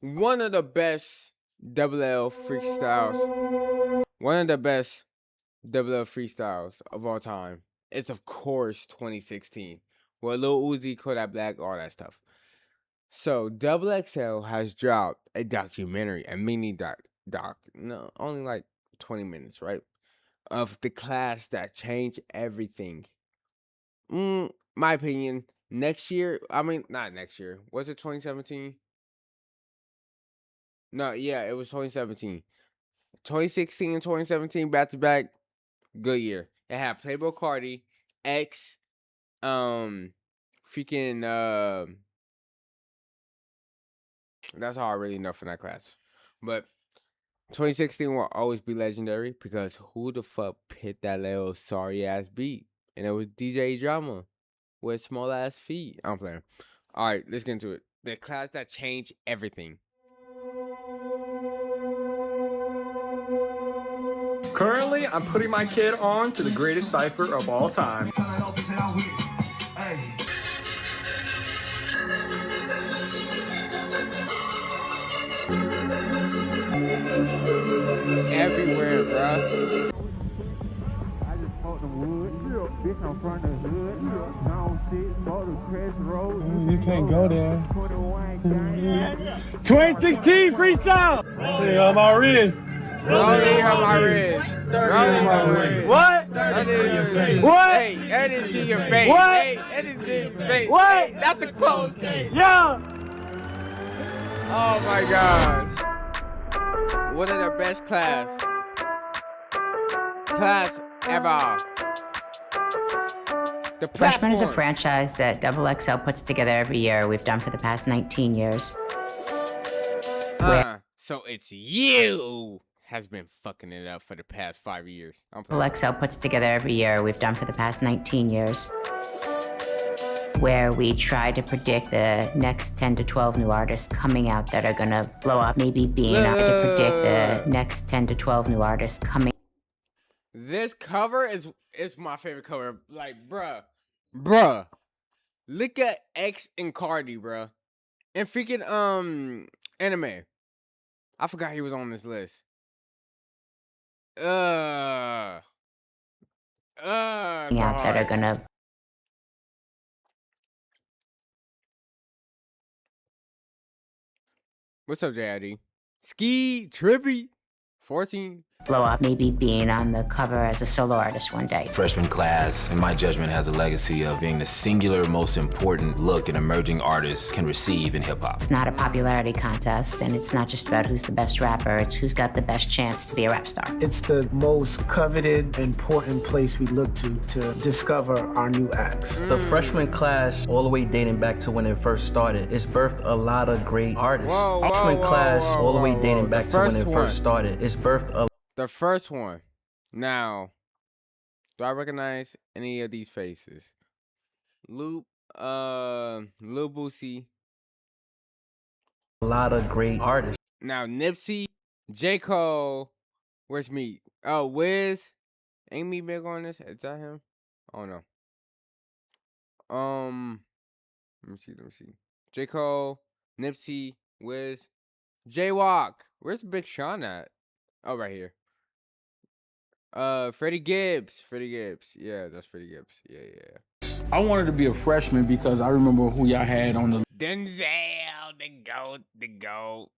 one of the best double L freestyles. One of the best double L freestyles of all time. It's of course 2016. Where Lil Uzi, Kodak Black, all that stuff. So Double XL has dropped a documentary, a mini doc. No, only like 20 minutes, right? Of the class that changed everything. My opinion, next year, I mean, not next year. Was it 2017? No, yeah, it was 2017. 2016 and 2017 back to back, good year. It had Playboy Cardi, X, freaking, that's all I really know from that class. But 2016 will always be legendary because who the fuck hit that little sorry ass beat? And it was DJ Drama with small ass feet. I'm playing. All right, let's get into it. The class that changed everything. Currently, I'm putting my kid on to the greatest Cypher of all time. Everywhere, bruh. I just smoked the wood. Bitch, I'm from the hood. Zone 6, go to Crest Road. You can't go there. 2016 freestyle. Rolling on my wrist. Rolling on my wrist. Rolling on my wrist. What? That is your face. What? Hey, that is to your face. What? Hey, that is to your face. What? Hey, that's a close game. Yeah. Oh my gosh. One of the best class ever. The Freshman is a platform. franchise that Double XL puts together every year. We've done for the past 19 years. So it's you has been fucking it up for the past 5 years. Double XL puts together every year. We've done for the past 19 years. Where we try to predict the next 10 to 12 new artists coming out that are gonna blow up. Maybe being out to predict the next 10 to 12 new artists coming. This cover is my favorite cover. Like, bruh. Look at X and Cardi, bruh. And freaking Anime. I forgot he was on this list. Out that are gonna. What's up, JID? Ski, Trippy, 14. Blow up, maybe being on the cover as a solo artist one day. Freshman class, in my judgment, has a legacy of being the singular most important look an emerging artist can receive in hip-hop. It's not a popularity contest, and it's not just about who's the best rapper, it's who's got the best chance to be a rap star. It's the most coveted, important place we look to discover our new acts. The freshman class, all the way dating back to when it first started, it's birthed a lot of great artists. Freshman class, all the way dating back to when it first started, it's birthed a The first one. Now, do I recognize any of these faces? Lil Boosie. A lot of great artists. Now, Nipsey, J. Cole. Where's me? Oh, Wiz. Ain't me big on this? Is that him? Oh, no. Let me see. J. Cole, Nipsey, Wiz. J-Walk. Where's Big Sean at? Oh, right here. Freddie Gibbs. Yeah, that's Freddie Gibbs. Yeah. I wanted to be a freshman because I remember who y'all had on the Denzel, the GOAT.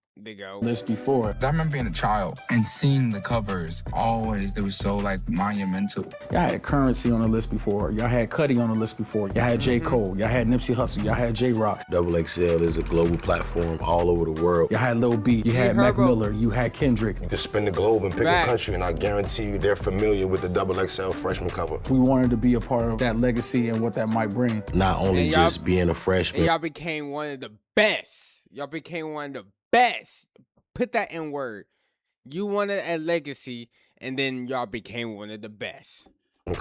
list before. I remember being a child and seeing the covers always, they were so like monumental. Y'all had Currency on the list before. Y'all had Cudi on the list before. Y'all had J. Cole. Y'all had Nipsey Hussle. Y'all had J-Rock. Double XL is a global platform all over the world. Y'all had Lil B. You had Mac Miller. You had Kendrick. You can spin the globe and pick a country, and I guarantee you they're familiar with the Double XL freshman cover. We wanted to be a part of that legacy and what that might bring. Not only just being a freshman. And y'all became one of the best. Put that in word. You wanted a legacy, and then y'all became one of the best. We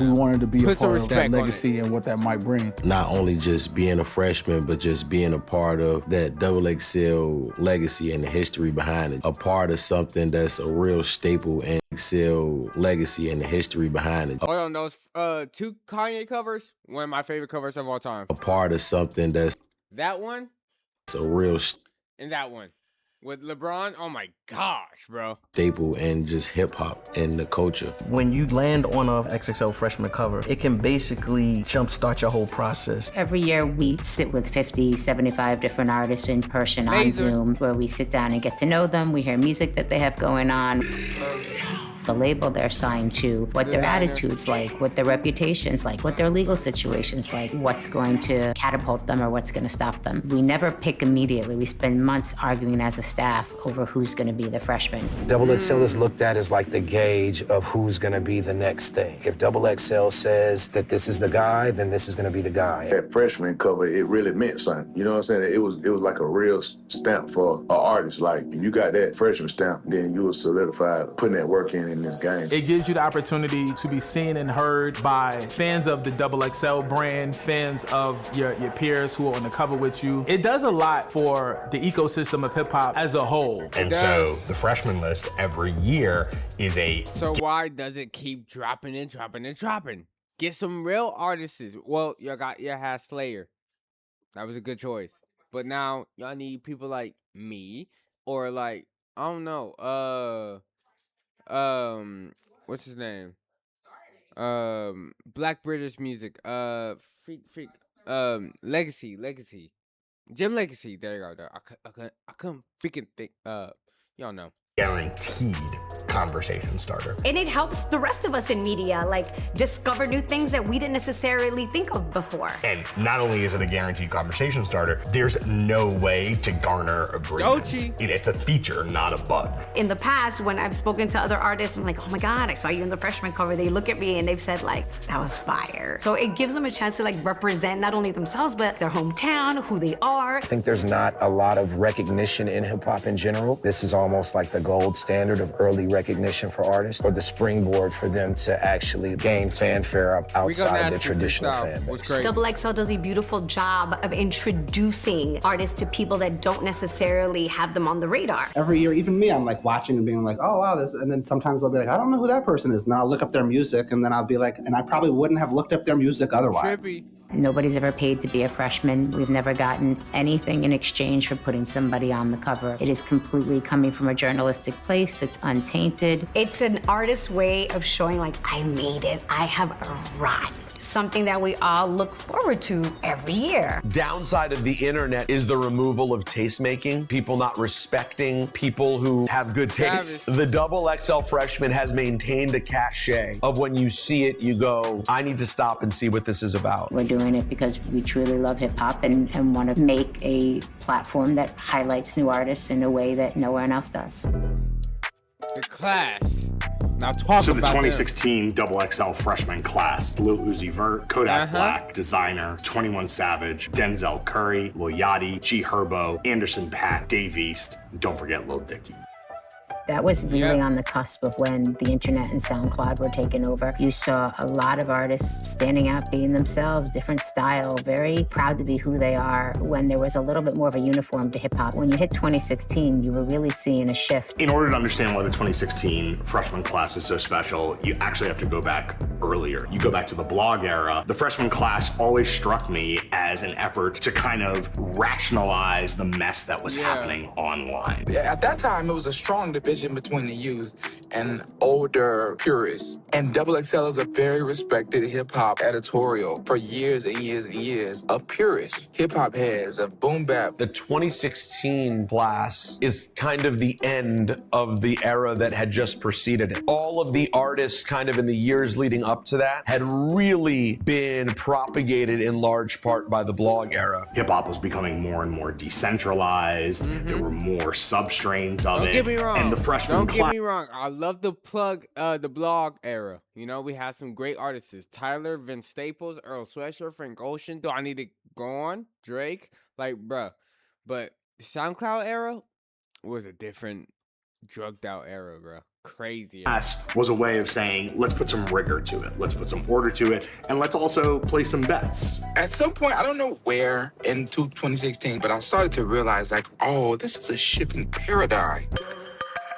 wanted to be a part of that legacy and what that might bring. Not only just being a freshman, but just being a part of that Double XL legacy and the history behind it. A part of something that's a real staple and XL legacy and the history behind it. Hold on, those two Kanye covers, one of my favorite covers of all time. A part of something that's that one. a real. in that one. With LeBron, oh my gosh, bro. Staple in just hip hop and the culture. When you land on a XXL freshman cover, it can basically jumpstart your whole process. Every year we sit with 50, 75 different artists in person on Zoom, where we sit down and get to know them. We hear music that they have going on. The label they're signed to, what their attitude's like, what their reputation's like, what their legal situation's like, what's going to catapult them or what's going to stop them. We never pick immediately. We spend months arguing as a staff over who's going to be the freshman. XXL is looked at as like the gauge of who's going to be the next thing. If XXL says that this is the guy, then this is going to be the guy. That freshman cover, it really meant something. You know what I'm saying? It was like a real stamp for an artist. Like, if you got that freshman stamp, then you were solidified putting that work in this game. It gives you the opportunity to be seen and heard by fans of the XXL brand, fans of your peers who are on the cover with you. It does a lot for the ecosystem of hip hop as a whole. And so the freshman list every year is a... So why does it keep dropping and dropping and dropping? Get some real artists. Well, y'all had Slayer. That was a good choice. But now y'all need people like me or like, I don't know, what's his name? Black British music. Legacy. Jim Legacy. There you go. I couldn't freaking think. Y'all know. Guaranteed conversation starter. And it helps the rest of us in media, like, discover new things that we didn't necessarily think of before. And not only is it a guaranteed conversation starter, there's no way to garner agreement. It's a feature, not a bug. In the past, when I've spoken to other artists, I'm like, oh my God, I saw you in the freshman cover. They look at me and they've said, like, that was fire. So it gives them a chance to, like, represent not only themselves, but their hometown, who they are. I think there's not a lot of recognition in hip hop in general. This is almost like the gold standard of early recognition for artists, or the springboard for them to actually gain fanfare outside of the traditional fan base. XXL does a beautiful job of introducing artists to people that don't necessarily have them on the radar. Every year, even me, I'm like watching and being like, oh wow, this, and then sometimes they'll be like, I don't know who that person is. And then I'll look up their music, and then I'll be like, and I probably wouldn't have looked up their music otherwise. Nobody's ever paid to be a freshman. We've never gotten anything in exchange for putting somebody on the cover. It is completely coming from a journalistic place. It's untainted. It's an artist's way of showing, like, I made it. I have arrived. Something that we all look forward to every year. Downside of the internet is the removal of tastemaking, people not respecting people who have good taste. The XXL freshman has maintained a cachet of when you see it, you go, I need to stop and see what this is about. We're doing it because we truly love hip hop and want to make a platform that highlights new artists in a way that no one else does. The class. Now talk so about the 2016 XXL freshman class: Lil Uzi Vert, Kodak Black, Designer, 21 Savage, Denzel Curry, Lil Yachty, G Herbo, Anderson .Paak, Dave East, and don't forget Lil Dicky. That was really on the cusp of when the internet and SoundCloud were taken over. You saw a lot of artists standing out, being themselves, different style, very proud to be who they are, when there was a little bit more of a uniform to hip hop. When you hit 2016, you were really seeing a shift. In order to understand why the 2016 freshman class is so special, you actually have to go back earlier. You go back to the blog era. The freshman class always struck me as an effort to kind of rationalize the mess that was happening online. At that time, it was a strong division between the youth and older purists. And XXL is a very respected hip-hop editorial for years and years and years of purists, hip-hop heads, of boom bap. The 2016 class is kind of the end of the era that had just preceded it. All of the artists kind of in the years leading up to that had really been propagated in large part by the blog era. Hip-hop was becoming more and more decentralized. There were more substrains of it. Don't get me wrong. And the freshman Don't get me wrong. I love the blog era. You know, we had some great artists. Tyler, Vince Staples, Earl Sweatshirt, Frank Ocean. Do I need to go on? Drake? Like, bruh. But the SoundCloud era was a different drugged out era, bro. Crazy. Was a way of saying, let's put some rigor to it. Let's put some order to it. And let's also play some bets. At some point, I don't know where in 2016, but I started to realize, like, oh, this is a shipping paradigm.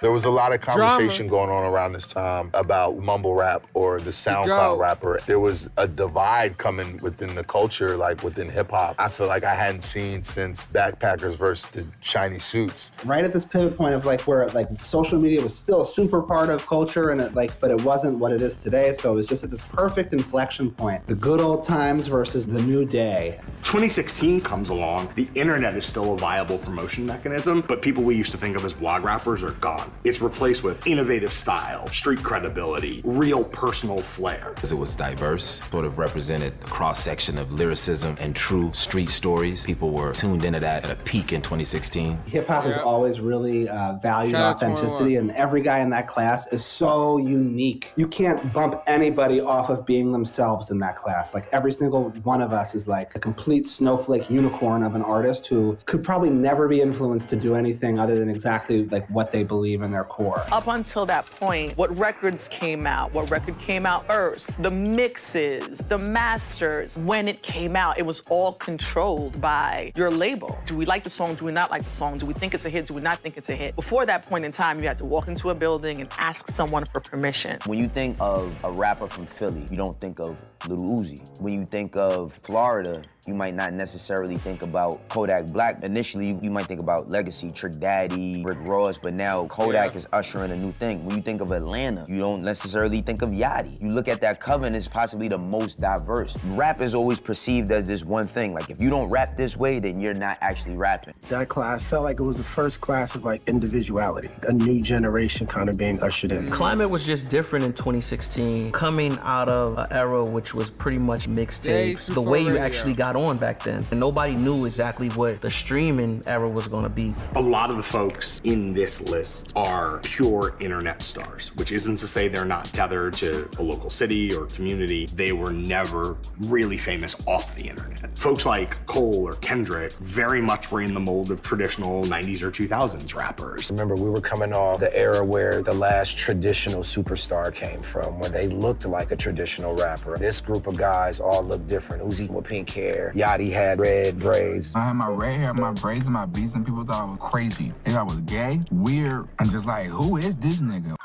There was a lot of conversation going on around this time about mumble rap or the SoundCloud rapper. There was a divide coming within the culture, like within hip hop. I feel like I hadn't seen since Backpackers versus the Shiny Suits. Right at this pivot point of like where like social media was still a super part of culture and it like, but it wasn't what it is today. So it was just at this perfect inflection point. The good old times versus the new day. 2016 comes along, the internet is still a viable promotion mechanism, but people we used to think of as blog rappers are gone. It's replaced with innovative style, street credibility, real personal flair. Because it was diverse, sort of represented a cross-section of lyricism and true street stories. People were tuned into that at a peak in 2016. Hip hop has always really valued authenticity, and every guy in that class is so unique. You can't bump anybody off of being themselves in that class. Like every single one of us is like a complete snowflake unicorn of an artist who could probably never be influenced to do anything other than exactly like what they believe in their core. Up until that point, what records came out, what record came out first, the mixes, the masters, when it came out, it was all controlled by your label. Do we like the song? Do we not like the song? Do we think it's a hit? Do we not think it's a hit? Before that point in time, you had to walk into a building and ask someone for permission. When you think of a rapper from Philly, you don't think of Lil Uzi. When you think of Florida, you might not necessarily think about Kodak Black. Initially, you might think about Legacy, Trick Daddy, Rick Ross, but now Kodak is ushering a new thing. When you think of Atlanta, you don't necessarily think of Yachty. You look at that cover and it's possibly the most diverse. Rap is always perceived as this one thing. Like, if you don't rap this way, then you're not actually rapping. That class felt like it was the first class of like individuality, a new generation kind of being ushered in. Climate was just different in 2016, coming out of an era which was pretty much mixtapes. The way you actually got on back then, and nobody knew exactly what the streaming era was going to be. A lot of the folks in this list are pure internet stars, which isn't to say they're not tethered to a local city or community. They were never really famous off the internet. Folks like Cole or Kendrick very much were in the mold of traditional 90s or 2000s rappers. Remember, we were coming off the era where the last traditional superstar came from, when they looked like a traditional rapper. This group of guys all looked different. Uzi with pink hair, Yachty had red braids. I had my red hair, my braids, and my beats, and people thought I was crazy. They thought I was gay, weird, and just like, who is this nigga?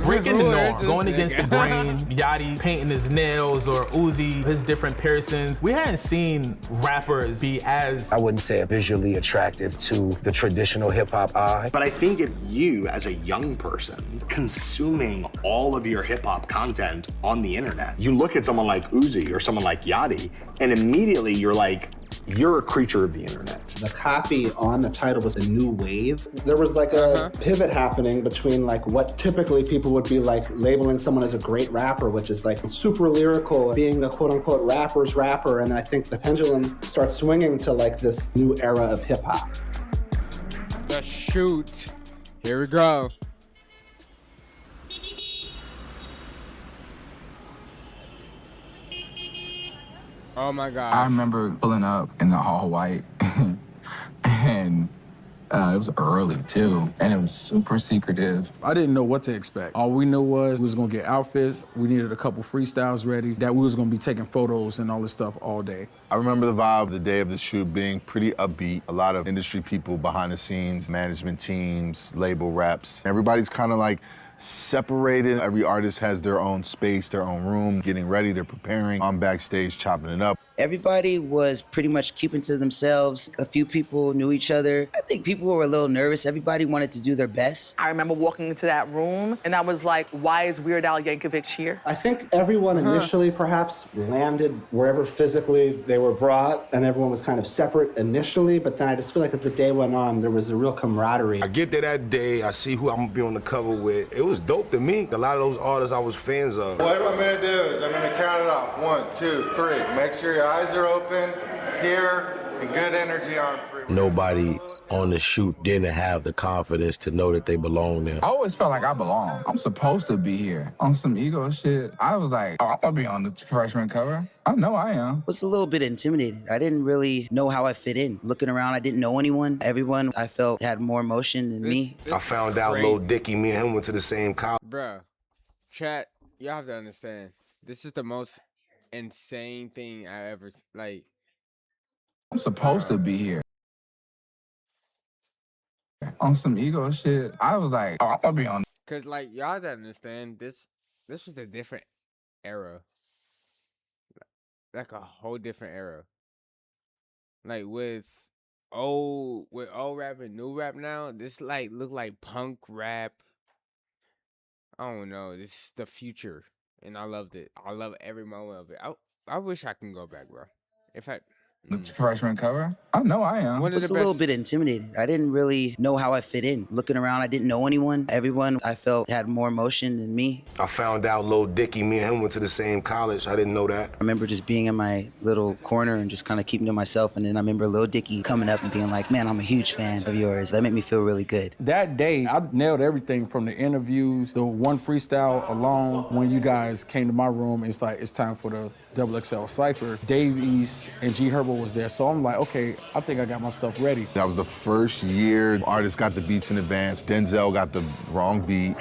Breaking the norm, going against the grain, Yachty painting his nails, or Uzi, his different piercings. We hadn't seen rappers be as... I wouldn't say visually attractive to the traditional hip-hop eye. But I think if you, as a young person, consuming all of your hip-hop content on the internet, you look at someone like Uzi or someone like Yachty, and immediately you're like, you're a creature of the internet. The copy on the title was a new wave. There was like a pivot happening between like what typically people would be like labeling someone as a great rapper, which is like super lyrical, being a quote unquote rapper's rapper. And I think the pendulum starts swinging to like this new era of hip hop. The shoot. Here we go. Oh my God. I remember pulling up in the all white and it was early too, and it was super secretive. I didn't know what to expect. All we knew was we was gonna get outfits, we needed a couple freestyles ready, that we was gonna be taking photos and all this stuff all day. I remember the vibe the day of the shoot being pretty upbeat. A lot of industry people behind the scenes, management teams, label reps. Everybody's kind of like separated. Every artist has their own space, their own room, getting ready, they're preparing. I'm backstage chopping it up. Everybody was pretty much keeping to themselves. A few people knew each other. I think people were a little nervous. Everybody wanted to do their best. I remember walking into that room and I was like, why is Weird Al Yankovic here? I think everyone initially perhaps landed wherever physically they were brought, and everyone was kind of separate initially, but then I just feel like as the day went on, there was a real camaraderie. I get there that day, I see who I'm gonna be on the cover with. It was dope to me. A lot of those artists I was fans of. What I'm gonna do is I'm gonna count it off. 1, 2, 3. Make sure your eyes are open, here, and good energy on 3. Nobody on the shoot didn't have the confidence to know that they belong there. I always felt like I belong. I'm supposed to be here. On some ego shit, I was like, oh, I'm gonna be on the freshman cover. I know I am. I was a little bit intimidated. I didn't really know how I fit in. Looking around, I didn't know anyone. Everyone, I felt, had more emotion than me. I found out Lil Dicky, me and him went to the same college. Bruh, chat, y'all have to understand. This is the most insane thing I ever, like. I'm supposed to be here. on some ego shit, I was like, oh, I'm gonna be on. Cause like y'all don't understand this was a different era. Like a whole different era. Like with old rap and new rap now, this like look like punk rap. I don't know. This is the future. And I loved it. I love every moment of it. I wish I can go back, bro. In fact, The freshman cover? I know I am. one I of was the a little best. bit intimidated. I didn't really know how I fit in. Looking around, I didn't know anyone. Everyone I felt had more emotion than me. I found out Lil Dicky, me and him went to the same college. I didn't know that. I remember just being in my little corner and just kind of keeping to myself. And then I remember Lil Dicky coming up and being like, man, I'm a huge fan of yours. That made me feel really good. That day, I nailed everything from the interviews, the one freestyle alone. When you guys came to my room, it's like, it's time for the XXL Cypher. Dave East and G Herbo was there. So I'm like, okay, I think I got my stuff ready. That was the first year artists got the beats in advance. Denzel got the wrong beat.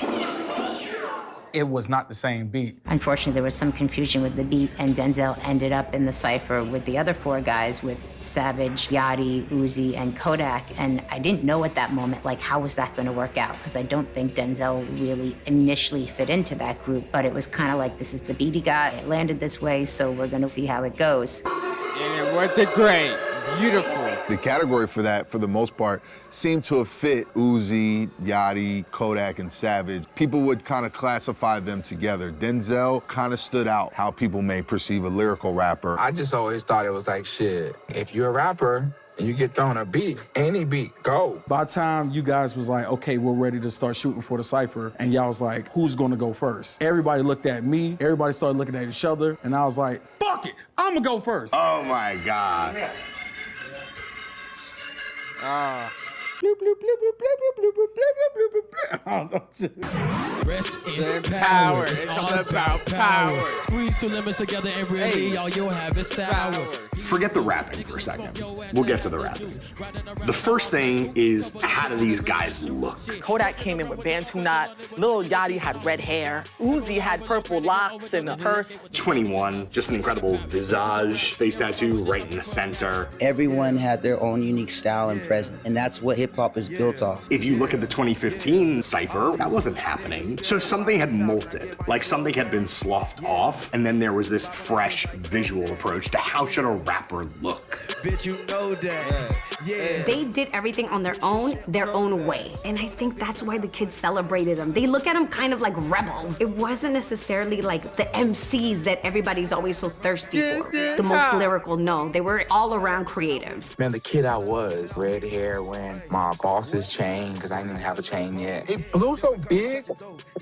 It was not the same beat. Unfortunately, there was some confusion with the beat, and Denzel ended up in the cypher with the other four guys, with Savage, Yachty, Uzi, and Kodak. And I didn't know at that moment, like, how was that going to work out? Because I don't think Denzel really initially fit into that group. But it was kind of like, this is the beat he got. It landed this way, so we're going to see how it goes. And it worked it great. Beautiful. The category for that, for the most part, seemed to have fit Uzi, Yachty, Kodak, and Savage. People would kind of classify them together. Denzel kind of stood out how people may perceive a lyrical rapper. I just always thought it was like, shit, if you're a rapper and you get thrown a beat, any beat, go. By the time you guys was like, okay, we're ready to start shooting for the Cypher, and y'all was like, who's gonna go first? Everybody looked at me, everybody started looking at each other, and I was like, fuck it, I'm gonna go first. Oh my God. Bloop, bloop, bloop, bloop, bloop, bloop, bloop, bloop, bloop, bloop, bloop. Rest in In power. power. It's It's all all about about power. power. Squeeze two lemons together and really Hey. all you'll have is sour. Forget the rapping for a second. We'll get to the rapping. The first thing is, how do these guys look? Kodak came in with Bantu knots. Lil Yachty had red hair. Uzi had purple locks and a purse. 21, just an incredible visage, face tattoo right in the center. Everyone had their own unique style and presence, and that's what hip-hop is built off. If you look at the 2015 Cypher, that wasn't happening. So something had molted, like something had been sloughed off, and then there was this fresh visual approach to how should a rapper look. Bitch, you know that. Yeah. They did everything on their own way. And I think that's why the kids celebrated them. They look at them kind of like rebels. It wasn't necessarily like the MCs that everybody's always so thirsty for. The most lyrical, no. They were all around creatives. Man, the kid I was, red hair, wearing my boss's chain, because I didn't have a chain yet. It blew so big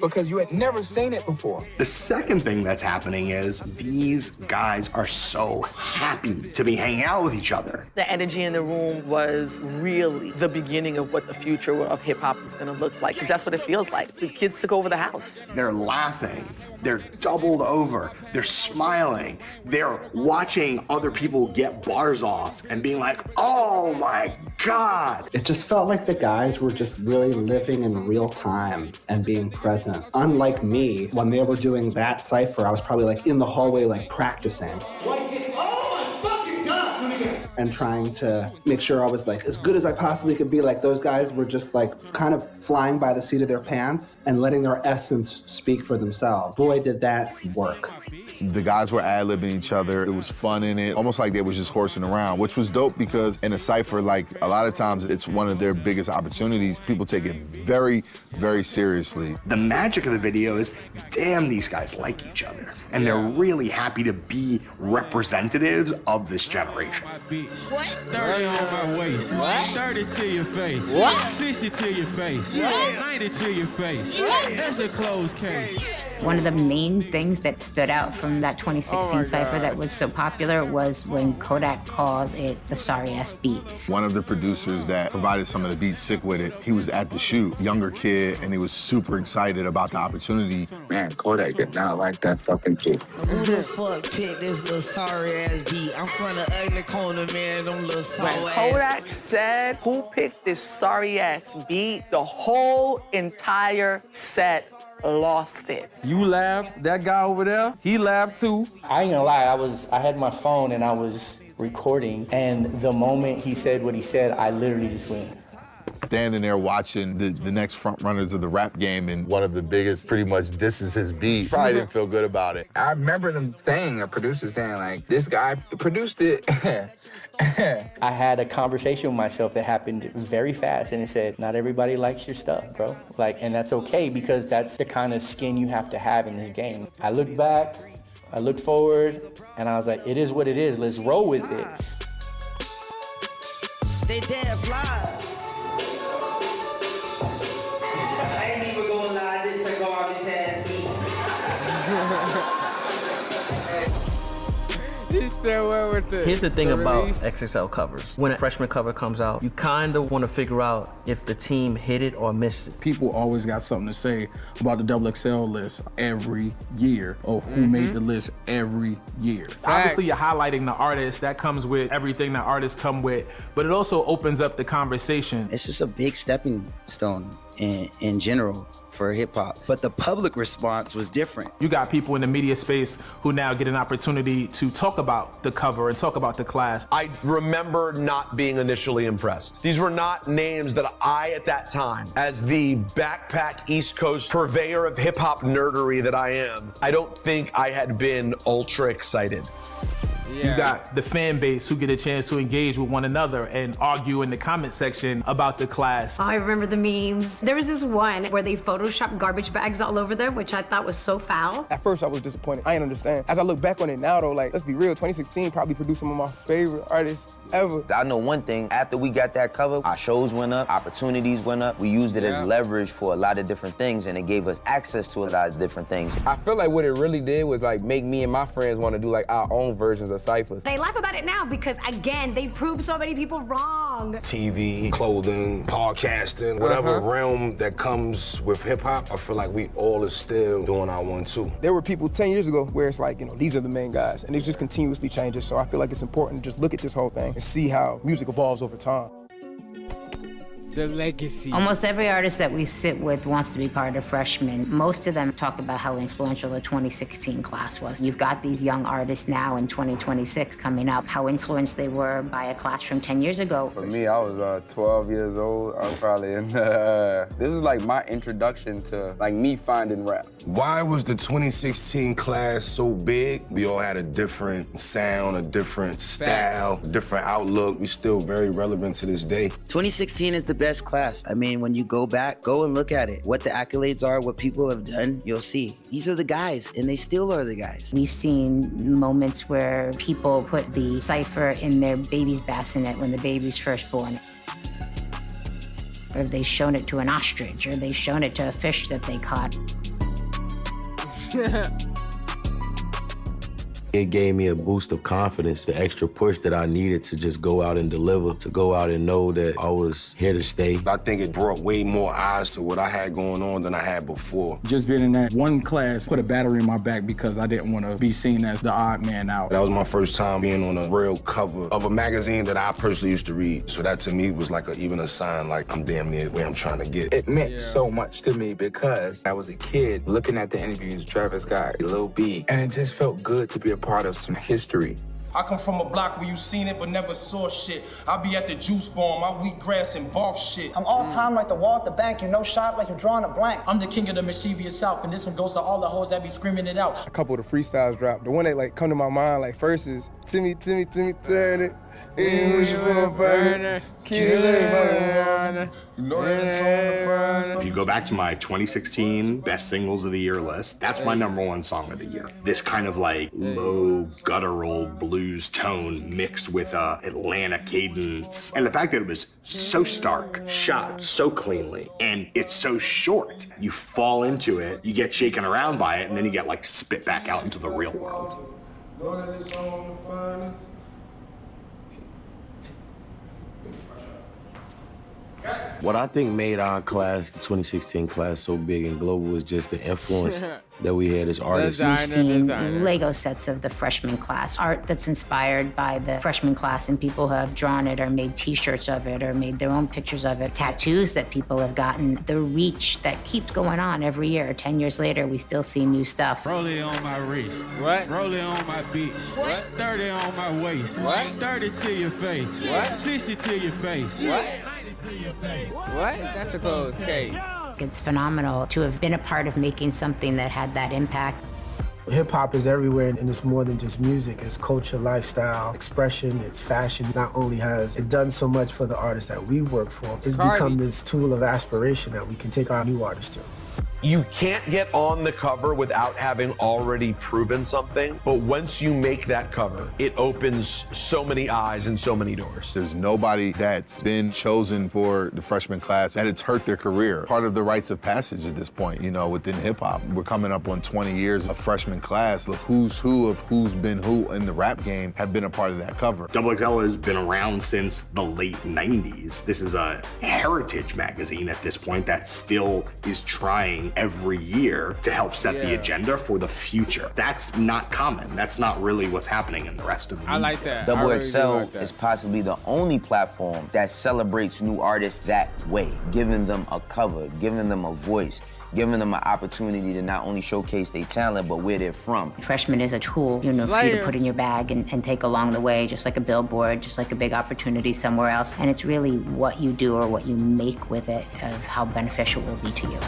because you had never seen it before. The second thing that's happening is these guys are so happy to be hanging out with each other. The energy in the room was really the beginning of what the future of hip hop is gonna look like, because that's what it feels like. The kids took over the house. They're laughing, they're doubled over, they're smiling, they're watching other people get bars off and being like, oh my God. It just felt like the guys were just really living in real time and being present. Unlike me, when they were doing that cypher, I was probably like in the hallway, like practicing. And trying to make sure I was like as good as I possibly could be. Like those guys were just like kind of flying by the seat of their pants and letting their essence speak for themselves. Boy, did that work. The guys were ad-libbing each other. It was fun in it, almost like they was just horsing around, which was dope because in a cypher, like a lot of times it's one of their biggest opportunities. People take it very, very seriously. The magic of the video is, damn, these guys like each other. And they're really happy to be representatives of this generation. What? 30 on my waist. What? 30 to your face. What? 60 to your face. What? 90 to your face. What? That's a closed case. One of the main things that stood out from that 2016 cypher that was so popular was when Kodak called it the sorry-ass beat. One of the producers that provided some of the beats, Sick With It, he was at the shoot, younger kid, and he was super excited about the opportunity. Man, Kodak did not like that fucking kid. Who the fuck picked this little sorry-ass beat? I'm from the ugly corner, man. Them little When sour Kodak said, who picked this sorry-ass beat, the whole entire set lost it. You laughed, that guy over there, he laughed too. I ain't gonna lie, I had my phone and I was recording, and the moment he said what he said, I literally just went. standing there watching the next front runners of the rap game, and one of the biggest pretty much disses his beat. Probably didn't feel good about it. I remember them saying, a producer saying, like, this guy produced it. I had a conversation with myself that happened very fast, and it said, not everybody likes your stuff, bro. Like, and that's okay, because that's the kind of skin you have to have in this game. I looked back, I looked forward, and I was like, it is what it is. Let's roll with it. They dead fly. I ain't even gonna lie, this a garbage ass beat. He still went with it. Here's the thing about XXL covers. When a freshman cover comes out, you kind of want to figure out if the team hit it or missed it. People always got something to say about the XXL list every year, or who made the list every year. Obviously, you're highlighting the artist. That comes with everything that artists come with, but it also opens up the conversation. It's just a big stepping stone in general for hip hop, but the public response was different. You got people in the media space who now get an opportunity to talk about the cover and talk about the class. I remember not being initially impressed. These were not names that I, at that time, as the backpack East Coast purveyor of hip hop nerdery that I am, I don't think I had been ultra excited. You got the fan base who get a chance to engage with one another and argue in the comment section about the class. Oh, I remember the memes. There was this one where they photoshopped garbage bags all over them, which I thought was so foul. At first I was disappointed. I didn't understand. As I look back on it now though, like, let's be real, 2016 probably produced some of my favorite artists ever. I know one thing, after we got that cover, our shows went up, opportunities went up. We used it as leverage for a lot of different things, and it gave us access to a lot of different things. I feel like what it really did was like make me and my friends want to do like our own versions of Cyphers. They laugh about it now because, again, they proved so many people wrong. TV, clothing, podcasting, whatever realm that comes with hip hop, I feel like we all is still doing our one too. There were people 10 years ago where it's like, you know, these are the main guys, and it just continuously changes. So I feel like it's important to just look at this whole thing and see how music evolves over time. The legacy. Almost every artist that we sit with wants to be part of freshmen. Most of them talk about how influential the 2016 class was. You've got these young artists now in 2026 coming up, how influenced they were by a class from 10 years ago. For me, I was 12 years old. I was probably in this is like my introduction to like me finding rap. Why was the 2016 class so big? We all had a different sound, a different style, different outlook. We still very relevant to this day. 2016 is the best class. I mean, when you go back, go and look at it. What the accolades are, what people have done, you'll see. These are the guys, and they still are the guys. We've seen moments where people put the Cypher in their baby's bassinet when the baby's first born. Or they've shown it to an ostrich, or they've shown it to a fish that they caught. It gave me a boost of confidence, the extra push that I needed to just go out and deliver, to go out and know that I was here to stay. I think it brought way more eyes to what I had going on than I had before. Just being in that one class put a battery in my back because I didn't want to be seen as the odd man out. That was my first time being on a real cover of a magazine that I personally used to read. So that to me was like even a sign like I'm damn near where I'm trying to get. It meant so much to me because I was a kid looking at the interviews Travis Scott, Lil B, and it just felt good to be a part of some history. I come from a block where you seen it but never saw shit. I be at the juice bar, my wheatgrass and bark shit. I'm all time like the wall at the bank, you know shot like you're drawing a blank. I'm the king of the mischievous South, and this one goes to all the hoes that be screaming it out. A couple of the freestyles dropped. The one that like come to my mind like first is Timmy Turner, ain't wish for a burner, killer. You know that's on the first. If you go back to my 2016 best singles of the year list, that's my #1 song of the year. This kind of like low guttural blues tone mixed with a Atlanta cadence, and the fact that it was so stark, shot so cleanly, and it's so short. You fall into it, you get shaken around by it, and then you get like spit back out into the real world. Know that it's on the finest. What I think made our class, the 2016 class, so big and global is just the influence that we had as artists. We've seen Lego sets of the freshman class, art that's inspired by the freshman class, and people who have drawn it or made t-shirts of it or made their own pictures of it, tattoos that people have gotten, the reach that keeps going on every year. 10 years later, we still see new stuff. Rolling on my wrist. What? Rolling on my bitch. What? 30 on my waist. What? 30 to your face. What? 60 to your face. What? 90 to your What? That's a closed case. It's phenomenal to have been a part of making something that had that impact. Hip hop is everywhere, and it's more than just music. It's culture, lifestyle, expression, it's fashion. Not only has it done so much for the artists that we've worked for, it's become this tool of aspiration that we can take our new artists to. You can't get on the cover without having already proven something, but once you make that cover, it opens so many eyes and so many doors. There's nobody that's been chosen for the freshman class that it's hurt their career. Part of the rites of passage at this point, you know, within hip hop. We're coming up on 20 years of freshman class. The who's who of who's been who in the rap game have been a part of that cover. XXL has been around since the late 90s. This is a heritage magazine at this point that still is trying every year to help set the agenda for the future. That's not common. That's not really what's happening in the rest of the media. I like that. XXL is possibly the only platform that celebrates new artists that way, giving them a cover, giving them a voice, giving them an opportunity to not only showcase their talent, but where they're from. Freshman is a tool, you know, for you to put in your bag and take along the way, just like a billboard, just like a big opportunity somewhere else. And it's really what you do or what you make with it of how beneficial it will be to you.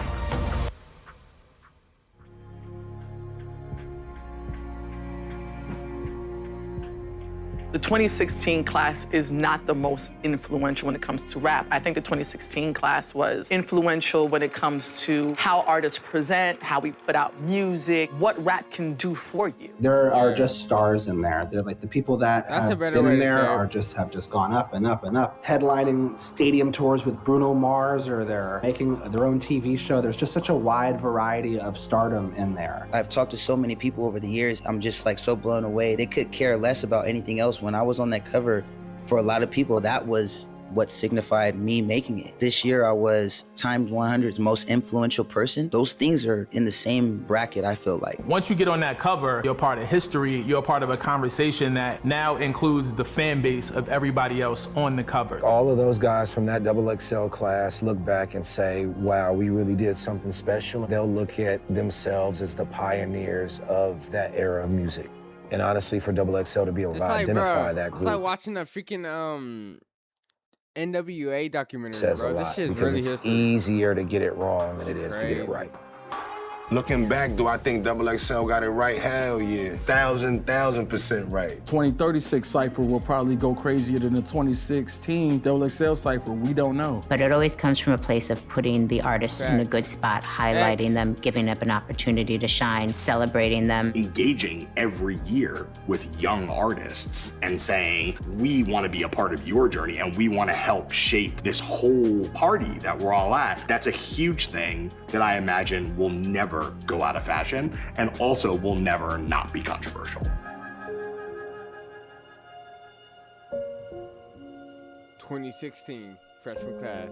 The 2016 class is not the most influential when it comes to rap. I think the 2016 class was influential when it comes to how artists present, how we put out music, what rap can do for you. There are just stars in there. They're like the people that have been in there have just gone up and up and up. Headlining stadium tours with Bruno Mars, or they're making their own TV show. There's just such a wide variety of stardom in there. I've talked to so many people over the years. I'm just like so blown away. They could care less about anything else. When I was on that cover, for a lot of people, that was what signified me making it. This year, I was Times 100's most influential person. Those things are in the same bracket, I feel like. Once you get on that cover, you're part of history, you're part of a conversation that now includes the fan base of everybody else on the cover. All of those guys from that XXL class look back and say, wow, we really did something special. They'll look at themselves as the pioneers of that era of music. And honestly, for XXL to be able to identify that group. It's like watching a freaking NWA documentary, says bro. a This lot, shit's because really it's history. easier to get it wrong than it is to get it right. Looking back, do I think XXL got it right? Hell yeah. 1,000% right. 2036 Cypher will probably go crazier than the 2016 XXL Cypher. We don't know. But it always comes from a place of putting the artist in a good spot, highlighting them, giving them an opportunity to shine, celebrating them. Engaging every year with young artists and saying, we want to be a part of your journey and we want to help shape this whole party that we're all at. That's a huge thing that I imagine will never go out of fashion and also will never not be controversial. 2016 freshman class,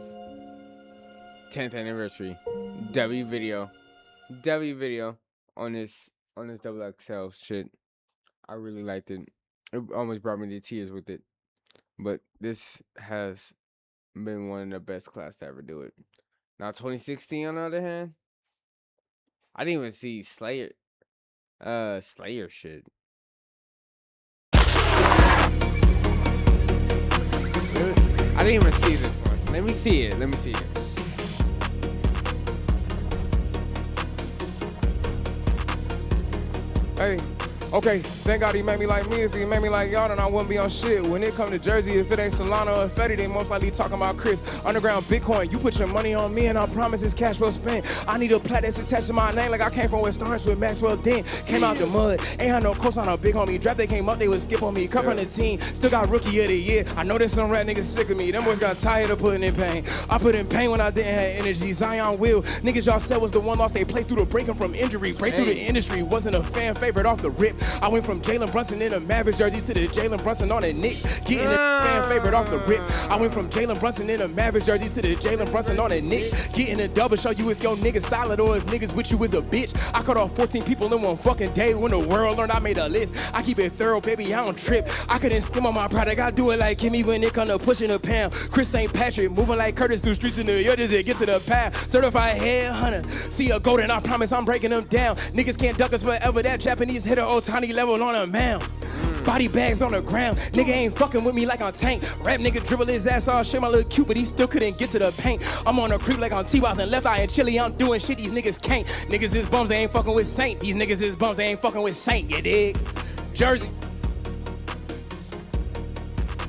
10th anniversary, W video on this XXL shit. I really liked it. It almost brought me to tears with it, but this has been one of the best class to ever do it. Now 2016 on the other hand, I didn't even see Slayer shit. I didn't even see this one. Let me see it. Hey, okay, thank God he made me like me. If he made me like y'all, then I wouldn't be on shit. When it come to Jersey, if it ain't Solana or Fetty, they most likely talking about Chris. Underground Bitcoin, you put your money on me and I promise it's cash well spent. I need a plat that's attached to my name like I came from West Orange with Maxwell Dent. Came out the mud, ain't had no cosign on a big homie. Draft they came up, they would skip on me. Come from the team, still got rookie of the year. I know there's some rat niggas sick of me. Them boys got tired of putting in pain. I put in pain when I didn't have energy. Zion Will, niggas y'all said was the one lost they place through the breaking from injury. Break through the industry, wasn't a fan favorite off the rip. I went from Jalen Brunson in a Mavericks jersey to the Jalen Brunson on the Knicks. Getting a fan favorite off the rip. I went from Jalen Brunson in a Mavericks jersey to the Jalen Brunson on the Knicks. Getting a double, show you if your niggas solid or if niggas with you is a bitch. I cut off 14 people in one fucking day when the world learned I made a list. I keep it thorough, baby, I don't trip. I couldn't skim on my product, I do it like Kimmy when it come to pushing a pound. Chris St. Patrick, moving like Curtis through streets in New York just to get to the path. Certified headhunter, see a golden, I promise I'm breaking them down. Niggas can't duck us forever, that Japanese hitter Otani level on a mound. Body bags on the ground. Nigga ain't fucking with me like I'm Tank. Rap nigga dribble his ass all shit, my little cute, but he still couldn't get to the paint. I'm on a creep like I'm T-Boss and left eye and chili. I'm doing shit these niggas can't. Niggas is bums, they ain't fucking with Saint. These niggas is bums, they ain't fucking with Saint, you dig? Jersey.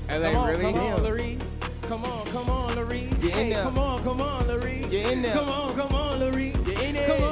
LA, come on, really? Come on, Larry. Come on, Larry. Get in there. Come on, Larry. Get in there. Come on, Larry. Get in there. Come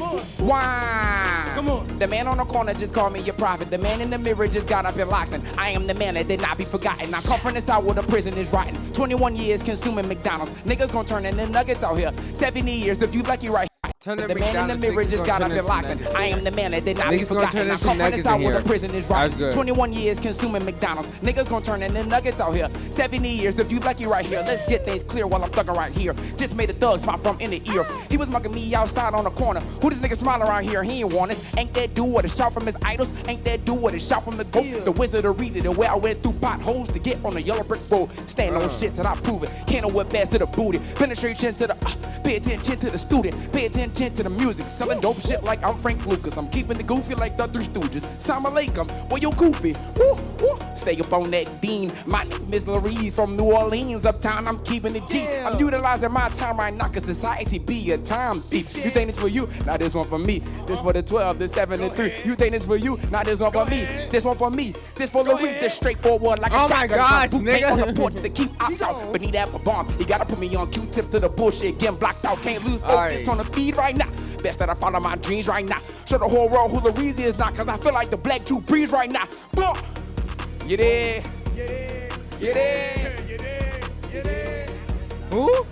on. Why? Come on. The man on the corner just called me your prophet. The man in the mirror just got up and locked in. I am the man that did not be forgotten. I come from the side where the prison is rotten. 21 years consuming McDonald's. Niggas gon' turn into nuggets out here. 70 years if you lucky right. The man in the mirror just got up and locked in. I am the man that did not be forgotten. I come from the side where the prison is rotten. 21 years consuming McDonald's. Niggas gon' turn into nuggets out here. 70 years if you lucky right here. Let's get things clear while I'm thugging right here. Just made a thug spot from in the ear. He was mugging me outside on the corner. Who this nigga smiling around here? He ain't want it. Ain't that dude with a shout from his idols? Ain't that dude with a shout from the goat? The wizard of reason, the way I went through potholes to get on the yellow brick road. Stand on shit till I prove it. Can't whip fast to the booty. Penetration to the pay attention to the student. Pay attention to the music. Selling dope shit like I'm Frank Lucas. I'm keeping the goofy like the Three Stooges. Salam alaikum, well you goofy. Woo, woo. Stay up on that beam. My name is Larry from New Orleans. Uptown, I'm keeping it G. I'm utilizing my time right now cause society be a time thief. You think it's for you? Now this one for me. This for the 12, the 7, and 3. You think it's for you? Now this one for me. This one for me. This for Larry. This straightforward like a shotgun. Oh my gosh, nigga. On the porch to keep out. But need that for bomb. You gotta put me on Q-tip to the bullshit. Getting blocked out. Can't lose focus on the feed right now. Best that I follow my dreams right now. Show the whole world who Louise is not, cause I feel like the black Jew breeze right now. Boom! You there? You there? Who?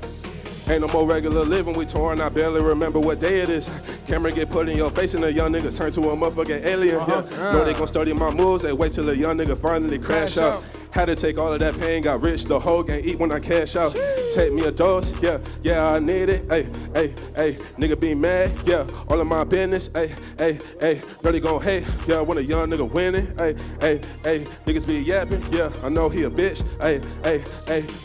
Ain't no more regular living, we torn, I barely remember what day it is. Camera get put in your face and a young nigga turn to a motherfucking alien. Know they gon' study my moves, they wait till a young nigga finally crash out. Had to take all of that pain, got rich, the whole gang eat when I cash out. Take me a dose, yeah, I need it. Hey, nigga be mad, yeah, all of my business. Hey, really gon' hate, yeah, when a young nigga winning. Hey, niggas be yapping, yeah, I know he a bitch. Hey,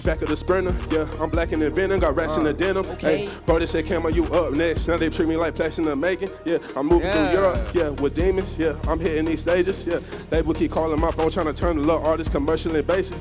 back of the sprinter, yeah, I'm black and venom, got rats in the denim. Hey, bro, they said, Camo, you up next. Now they treat me like Plex in the making, yeah, I'm moving through Europe, yeah, with demons, yeah, I'm hitting these stages, yeah. They will keep calling my phone, trying to turn the little artist commercially basic.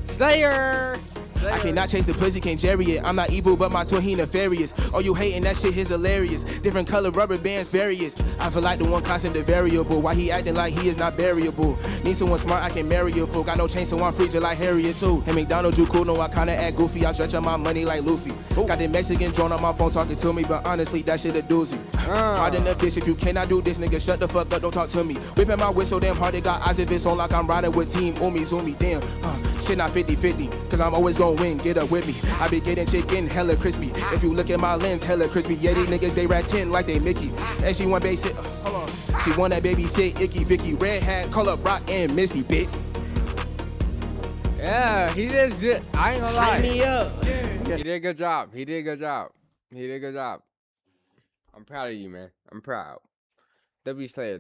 Slayer! I cannot chase the pussy, can't jerry it. I'm not evil, but my tour, he nefarious. Oh, you hating, that shit is hilarious. Different color rubber bands, various. I feel like the one constant, the variable. Why he acting like he is not variable? Need someone smart, I can marry a fool. Got no chain, so I'm free, just like Harriet too. Hey, McDonald's, you cool, no, I kinda act goofy. I stretch on my money like Luffy. Got the Mexican drone on my phone talking to me, but honestly, that shit a doozy. Pardon the bitch, if you cannot do this, nigga, shut the fuck up, don't talk to me. Whipping my whistle, damn hard, it got eyes if it's on like I'm riding with team. Zoomy, damn. Shit not 50-50, cause I'm always gonna win, get up with me. I be getting chicken hella crispy. If you look at my lens, hella crispy. Yeah, these niggas, they rat 10 like they Mickey. And she want babysit, hold on. She want that babysit, Icky Vicky. Red hat, color, Brock, and Misty, bitch. Yeah, he did good. I ain't gonna lie. Hype me up. He did a good job. He did a good job. I'm proud of you, man. I'm proud. W Slayer.